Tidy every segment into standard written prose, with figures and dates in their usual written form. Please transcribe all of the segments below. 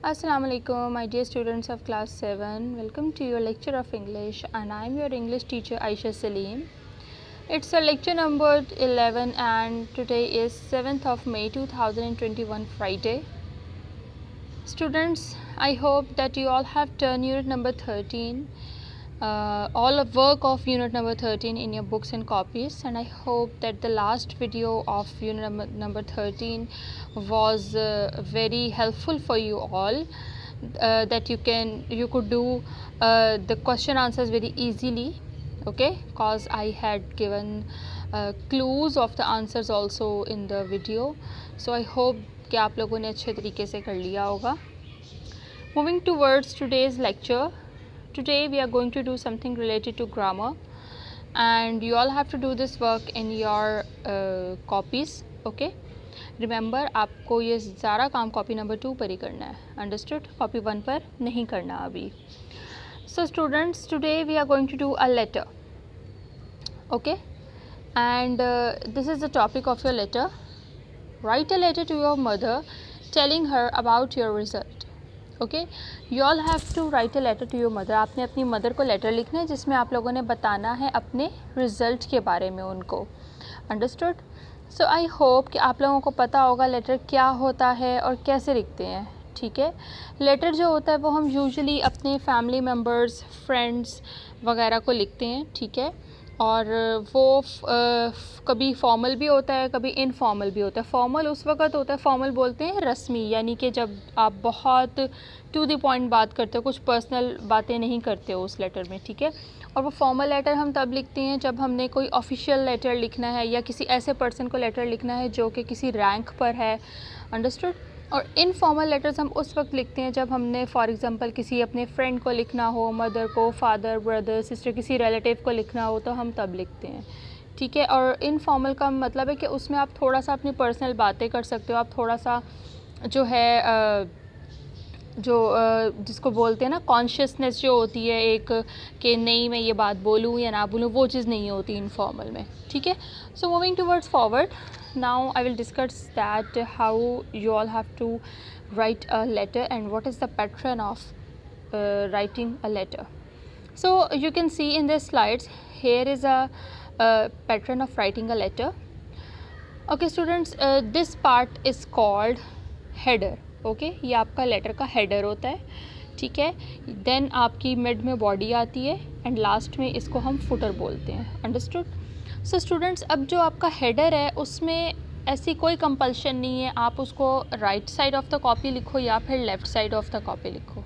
Assalamu alaikum, my dear students of class 7. Welcome to your lecture of English, and I am your English teacher Aisha Salim. It's a lecture number 11 and today is 7th of May 2021 Friday. Students, I hope that you all have done unit number 13, all of work of unit number 13 in your books and copies, and I hope that the last video of unit number 13 was very helpful for you all, that you could do the question answers very easily, okay, cause I had given clues of the answers also in the video, so I hope कि आप लोगों ने अच्छे तरीके से कर लिया होगा. Moving towards today's lecture, today we are going to do something related to grammar, and you all have to do this work in your copies, okay. Remember, आपको ये सारा काम कॉपी नंबर 2 पर ही करना है, understood? कॉपी 1 पर नहीं करना अभी. So students, today we are going to do a letter, okay, and this is the topic of your letter. Write a letter to your mother telling her about your result. Okay, you all have to write a letter to your mother. आपने अपनी mother को letter लिखना है जिसमें आप लोगों ने बताना है अपने रिज़ल्ट के बारे में उनको. अंडरस्टूड? सो आई होप कि आप लोगों को पता होगा लेटर क्या होता है और कैसे लिखते हैं. ठीक है, लेटर जो होता है वो हम यूजुअली अपने फैमिली मेम्बर्स, फ्रेंड्स वगैरह को लिखते हैं. ठीक है, और वो कभी फॉर्मल भी होता है, कभी इनफॉर्मल भी होता है. फॉर्मल उस वक्त होता है, फॉर्मल बोलते हैं रस्मी, यानी कि जब आप बहुत टू द पॉइंट बात करते हो, कुछ पर्सनल बातें नहीं करते हो उस लेटर में. ठीक है, और वो फॉर्मल लेटर हम तब लिखते हैं जब हमने कोई ऑफिशियल लेटर लिखना है या किसी ऐसे पर्सन को लेटर लिखना है जो कि किसी रैंक पर है. अंडरस्टूड? और इनफॉर्मल लेटर्स हम उस वक्त लिखते हैं जब हमने फॉर एग्ज़ाम्पल किसी अपने फ्रेंड को लिखना हो, मदर को, फादर, ब्रदर, सिस्टर, किसी रिलेटिव को लिखना हो तो हम तब लिखते हैं. ठीक है, और इनफॉर्मल का मतलब है कि उसमें आप थोड़ा सा अपनी पर्सनल बातें कर सकते हो. आप थोड़ा सा जो है जिसको बोलते हैं ना कॉन्शियसनेस जो होती है एक, कि नहीं मैं ये बात बोलूँ या ना बोलूँ, वो चीज़ नहीं होती इनफॉर्मल में. ठीक है, so moving towards forward, now I will discuss that how you all have to write a letter and what is the pattern of writing a letter. So you can see in the slides, here is a pattern of writing a letter. Okay students, this part is called header. okay, ये आपका letter का header होता है. ठीक है, then आपकी mid में body आती है एंड लास्ट में इसको हम फुटर बोलते हैं. अंडरस्टूड? सो स्टूडेंट्स, अब जो आपका हेडर है उसमें ऐसी कोई कंपल्शन नहीं है आप उसको right side of the copy लिखो या फिर left side of the copy लिखो.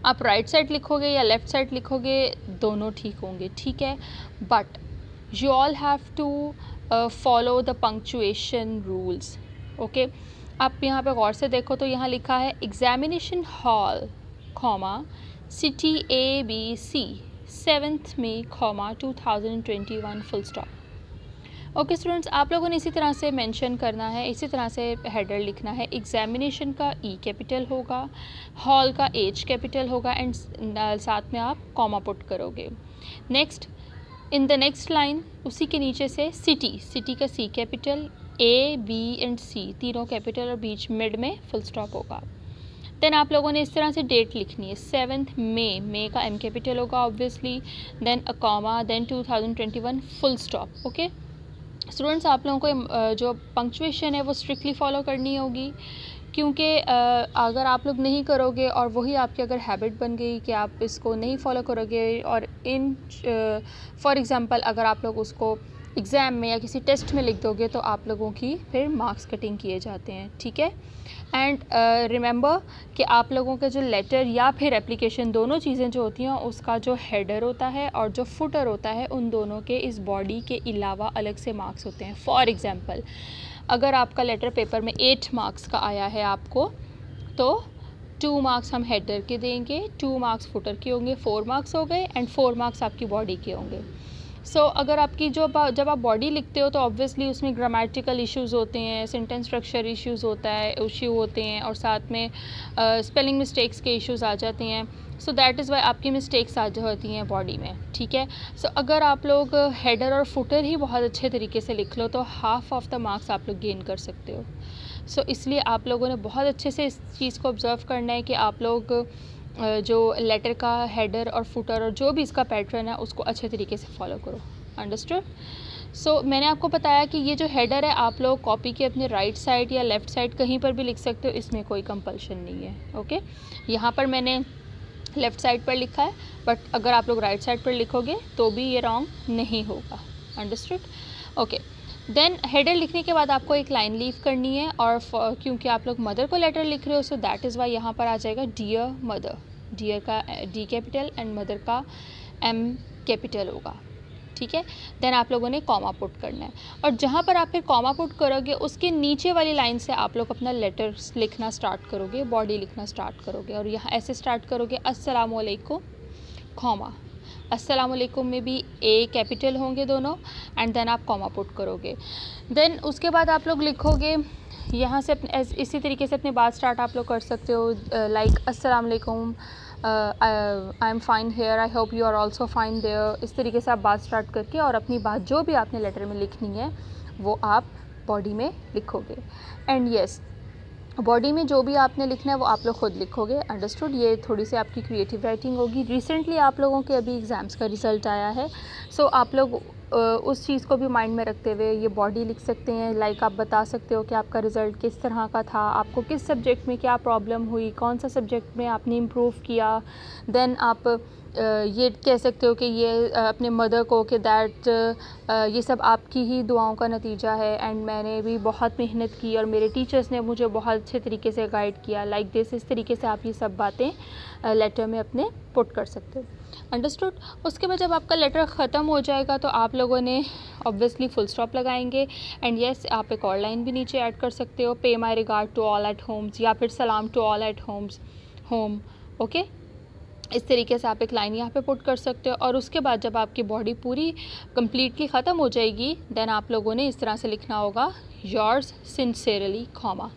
आप राइट साइड लिखोगे या लेफ़्ट साइड लिखोगे दोनों ठीक होंगे. ठीक है, but you all have to follow the punctuation rules. Okay, आप यहाँ पे गौर से देखो तो यहाँ लिखा है examination hall, city ABC 7th May, 2021 full stop. Okay students, आप लोगों ने इसी तरह से मेंशन करना है, इसी तरह से हेडर लिखना है. एग्जामिनेशन का E कैपिटल होगा, हॉल का H कैपिटल होगा एंड साथ में आप कॉमा पुट करोगे. Next, in the next line उसी के नीचे से सिटी का C capital, A, B and C तीनों कैपिटल और बीच मिड में फुल स्टॉप होगा. देन आप लोगों ने इस तरह से डेट लिखनी है 7th May, मे का M कैपिटल होगा obviously, then a comma, then 2021 full stop. Okay students, आप लोगों को जो पंक्चुएशन है वो स्ट्रिक्टली फॉलो करनी होगी, क्योंकि अगर आप लोग नहीं करोगे और वही आपकी अगर हैबिट बन गई कि आप इसको नहीं फॉलो करोगे और इन फॉर एग्ज़ाम्पल अगर आप लोग उसको एग्ज़ाम में या किसी टेस्ट में लिख दोगे तो आप लोगों की फिर मार्क्स कटिंग किए जाते हैं. ठीक है, एंड रिमेंबर कि आप लोगों के जो लेटर या फिर एप्लीकेशन दोनों चीज़ें जो होती हैं उसका जो हेडर होता है और जो फुटर होता है उन दोनों के इस बॉडी के अलावा अलग से मार्क्स होते हैं. फॉर एग्ज़ाम्पल, अगर आपका लेटर पेपर में 8 मार्क्स का आया है आपको, तो 2 मार्क्स हम हेडर के देंगे, 2 मार्क्स फुटर के होंगे, 4 मार्क्स हो गए एंड 4 मार्क्स आपकी बॉडी के होंगे. सो अगर आपकी जब आप बॉडी लिखते हो तो ऑब्वियसली उसमें ग्रामेटिकल इश्यूज़ होते हैं, सेंटेंस स्ट्रक्चर इश्यूज़ होते हैं और साथ में स्पेलिंग मिस्टेक्स के इश्यूज़ आ जाते हैं. सो दैट इज़ वाई आपकी मिस्टेक्स आ जाती हैं बॉडी में. ठीक है, सो अगर आप लोग हेडर और फुटर ही बहुत अच्छे तरीके से लिख लो तो हाफ ऑफ द मार्क्स आप लोग गेन कर सकते हो. इसलिए आप लोगों ने बहुत अच्छे से इस चीज़ को ऑब्ज़र्व करना है कि आप लोग जो लेटर का हेडर और फुटर और जो भी इसका पैटर्न है उसको अच्छे तरीके से फॉलो करो। अंडरस्टूड? मैंने आपको बताया कि ये जो हेडर है आप लोग कॉपी के अपने राइट साइड या लेफ़्ट साइड कहीं पर भी लिख सकते हो, इसमें कोई कंपल्शन नहीं है। ओके, यहाँ पर मैंने लेफ़्ट साइड पर लिखा है, बट अगर आप लोग राइट साइड पर लिखोगे तो भी ये रॉन्ग नहीं होगा। अंडरस्टूड? ओके, देन हेडर लिखने के बाद आपको एक लाइन लीव करनी है, और क्योंकि आप लोग मदर को लेटर लिख रहे हो, सो दैट इज़ वाई यहाँ पर आ जाएगा डियर मदर। डियर का डी कैपिटल एंड मदर का एम कैपिटल होगा। ठीक है, देन आप लोगों ने कॉमा पुट करना है, और जहाँ पर आप फिर कॉमा पुट करोगे उसके नीचे वाली लाइन से आप लोग अपना लेटर्स लिखना स्टार्ट करोगे, बॉडी लिखना स्टार्ट करोगे, और यहाँ ऐसे स्टार्ट करोगे अस्सलाम वालेकुम, कॉमा। अस्सलाम वालेकुम में भी ए कैपिटल होंगे दोनों, एंड देन आप कॉमा पुट करोगे। देन उसके बाद आप लोग लिखोगे यहाँ से इसी तरीके से अपनी बात स्टार्ट आप लोग कर सकते हो, लाइक अस्सलाम वालेकुम, I am fine here, I hope you are also fine there. इस तरीके से आप बात स्टार्ट करके और अपनी बात जो भी आपने लेटर में लिखनी है वो आप बॉडी में लिखोगे। एंड येस, बॉडी में जो भी आपने लिखना है वो आप लोग खुद लिखोगे। अंडरस्टूड? ये थोड़ी सी आपकी क्रिएटिव राइटिंग होगी। रिसेंटली आप लोगों के अभी एग्ज़ाम्स का रिज़ल्ट आया है, आप लोग उस चीज़ को भी माइंड में रखते हुए ये बॉडी लिख सकते हैं। लाइक आप बता सकते हो कि आपका रिज़ल्ट किस तरह का था, आपको किस सब्जेक्ट में क्या प्रॉब्लम हुई, कौन सा सब्जेक्ट में आपने इम्प्रूव किया। देन आप ये कह सकते हो कि ये अपने मदर को कि दैट ये सब आपकी ही दुआओं का नतीजा है, एंड मैंने भी बहुत मेहनत की और मेरे टीचर्स ने मुझे बहुत अच्छे तरीके से गाइड किया, लाइक दिस। इस तरीके से आप ये सब बातें लेटर में अपने पुट कर सकते हो। अंडरस्टूड? उसके बाद जब आपका लेटर ख़त्म हो जाएगा तो आप लोगों ने ऑब्वियसली फुल स्टॉप लगाएंगे, एंड येस आप एक और लाइन भी नीचे ऐड कर सकते हो, pay my regard to all at homes, या फिर सलाम to all at home. Okay, इस तरीके से आप एक लाइन यहाँ पे पुट कर सकते हो। और उसके बाद जब आपकी बॉडी पूरी कंप्लीटली ख़त्म हो जाएगी, देन आप लोगों ने इस तरह से लिखना होगा yours sincerely, comma.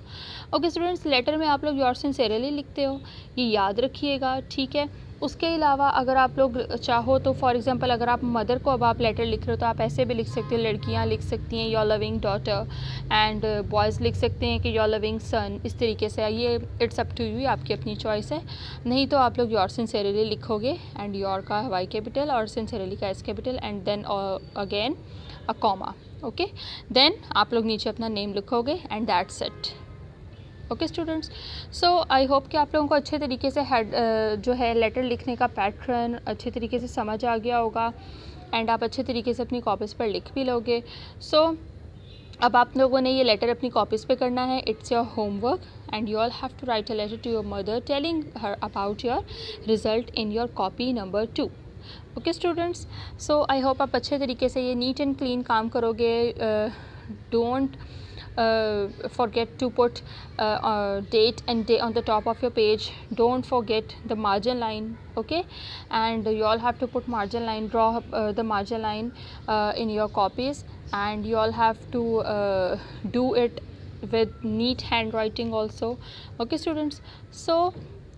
Okay students, letter में आप लोग योर्स सिंसेरली लिखते हो, ये याद रखिएगा। ठीक है, उसके अलावा अगर आप लोग चाहो तो फॉर एग्जांपल अगर आप मदर को अब आप लेटर लिख रहे हो तो आप ऐसे भी लिख सकते हो, लड़कियां लिख सकती हैं your loving daughter, and boys लिख सकते हैं कि योर लविंग सन। इस तरीके से ये इट्स अप टू यू, आपकी अपनी चॉइस है। नहीं तो आप लोग योर सिंसेरली लिखोगे, एंड योर का वाई कैपिटल और सिंसेरली का S capital, and then again a comma. Okay, then आप लोग नीचे अपना नेम लिखोगे, and that's it. Okay students, I hope कि आप लोगों को अच्छे तरीके से जो है लेटर लिखने का पैटर्न अच्छे तरीके से समझ आ गया होगा, एंड आप अच्छे तरीके से अपनी कॉपीज़ पर लिख भी लोगे। अब आप लोगों ने ये लेटर अपनी कॉपीज़ पे करना है। It's your homework, and you all have to write a letter to your mother telling her about your result in your copy number 2। Okay students, I hope आप अच्छे तरीके से ये नीट एंड क्लीन काम करोगे। Don't forget to put date and day on the top of your page. Don't forget the margin line. Okay, and you all have to put margin line, draw the margin line in your copies, and you all have to do it with neat handwriting also. Okay students,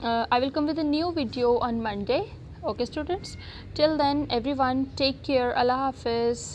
I will come with a new video on Monday. Okay students, till then everyone take care. Allah Hafiz.